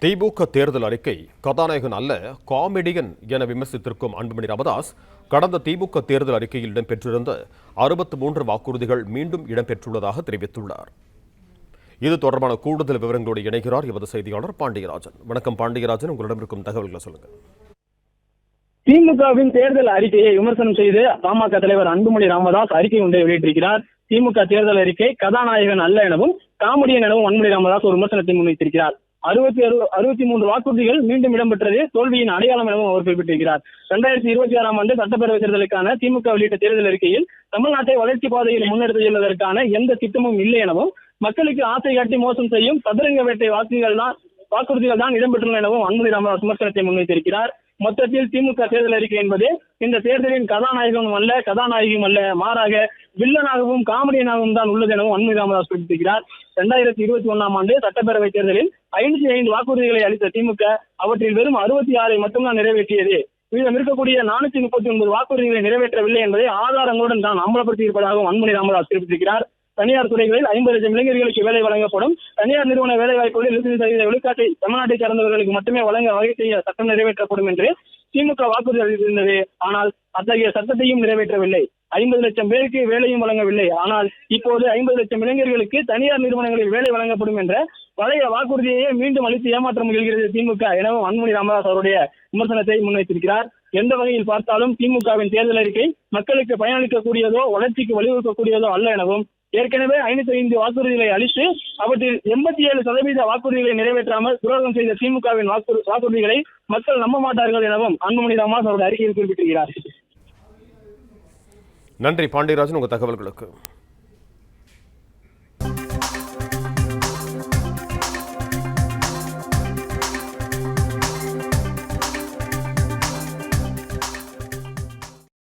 திமுக தேர்தல் அறிக்கை கதாநாயகன் அல்ல காமெடியன் என விமர்சித்திருக்கும் அன்புமணி ராமதாஸ் கடந்த திமுக தேர்தல் அறிக்கையில் இடம்பெற்றிருந்த 63 வாக்குறுதிகள் மீண்டும் இடம்பெற்றுள்ளதாக தெரிவித்துள்ளார். இது தொடர்பான கூடுதல் விவரங்களோடு இணைகிறார் எமது செய்தியாளர் பாண்டியராஜன். வணக்கம் பாண்டியராஜன், உங்களிடம் இருக்கும் தகவல்களை சொல்லுங்க. திமுகவின் தேர்தல் அறிக்கையை விமர்சனம் செய்து பாமக தலைவர் அன்புமணி ராமதாஸ் அறிக்கை ஒன்றை வெளியிட்டிருக்கிறார். திமுக தேர்தல் அறிக்கை கதாநாயகன் அல்ல எனவும் காமெடியன் எனவும் அன்புமணி ராமதாஸ் ஒரு விமர்சனத்தை முன்வைத்திருக்கிறார். 63 வாக்குறுதிகள் மீண்டும் இடம்பெற்றது தோல்வியின் அடையாளம் எனவும் அவர் குறிப்பிட்டிருக்கிறார். 2026ஆம் ஆண்டு சட்டப்பேரவை தேர்தலுக்கான திமுக வெளியிட்ட தேர்தல் அறிக்கையில் தமிழ்நாட்டை வளர்ச்சி பாதையில் முன்னெடுத்து செல்வதற்கான எந்த திட்டமும் இல்லை எனவும் மக்களுக்கு ஆசை காட்டி மோசம் செய்யும் சதுரங்க வேட்டை வாக்குறுதிகள் தான் இடம்பெற்றுள்ளன எனவும் அன்புமணி ராமதாஸ் விமர்சனத்தை முன்வைத்திருக்கிறார். மொத்தத்தில் திமுக தேர்தல் அறிக்கை என்பது இந்த தேர்தலின் கதாநாயகனும் அல்ல கதாநாயகியும் அல்ல, மாறாக வில்லனாகவும் காமெடியனாகவும் தான் உள்ளது எனவும் அன்புமணி ராமதாஸ் குறிப்பிட்டிருக்கிறார். 2021ஆம் ஆண்டு சட்டப்பேரவை தேர்தலில் 55 வாக்குறுதிகளை அளித்த திமுக அவற்றில் வெறும் 66 மட்டும்தான் நிறைவேற்றியது. மீதம் இருக்கக்கூடிய 439 வாக்குறுதிகளை நிறைவேற்றவில்லை என்பதை ஆதாரங்களுடன் தான் அம்பலப்படுத்தி இருப்பதாகவும் அன்புமணி ராமதாஸ் குறிப்பிட்டிருக்கிறார். தனியார் துறைகளில் 50 லட்சம் இளைஞர்களுக்கு வேலை வழங்கப்படும். தனியார் நிறுவன வேலை வாய்ப்புகளில் 20% விழுக்காட்டை தமிழ்நாட்டை சார்ந்தவர்களுக்கு மட்டுமே வழங்க வகை செய்ய சட்டம் நிறைவேற்றப்படும் என்று திமுக வாக்குறுதி அளித்திருந்தது. ஆனால் அத்தகைய சட்டத்தையும் நிறைவேற்றவில்லை. 50 லட்சம் பேருக்கு வேலையும் வழங்கவில்லை. ஆனால் இப்போது 50 லட்சம் இளைஞர்களுக்கு தனியார் நிறுவனங்களில் வேலை வழங்கப்படும் என்ற பழைய வாக்குறுதியையே மீண்டும் அளித்து ஏமாற்றம் முயல்கிறது திமுக எனவும் அன்புமணி ராமதாஸ் அவருடைய விமர்சனத்தை முன்வைத்திருக்கிறார். எந்த வகையில் பார்த்தாலும் திமுகவின் தேர்தல் அறிக்கை மக்களுக்கு பயனளிக்கக்கூடியதோ வளர்ச்சிக்கு வழிவகுக்கக்கூடியதோ அல்ல எனவும், ஏற்கனவே 55 வாக்குறுதிகளை அளித்து அவற்றில் 87% வாக்குறுதிகளை நிறைவேற்றாமல் துரோகம் செய்த திமுகவின் வாக்குறுதிகளை மக்கள் நம்ப மாட்டார்கள் எனவும் அன்புமணி ராமதாஸ் அவருடைய அறிக்கையில் குறிப்பிட்டிருக்கிறார். நன்றி பாண்டியராஜன், உங்கள் தகவல்களுக்கு.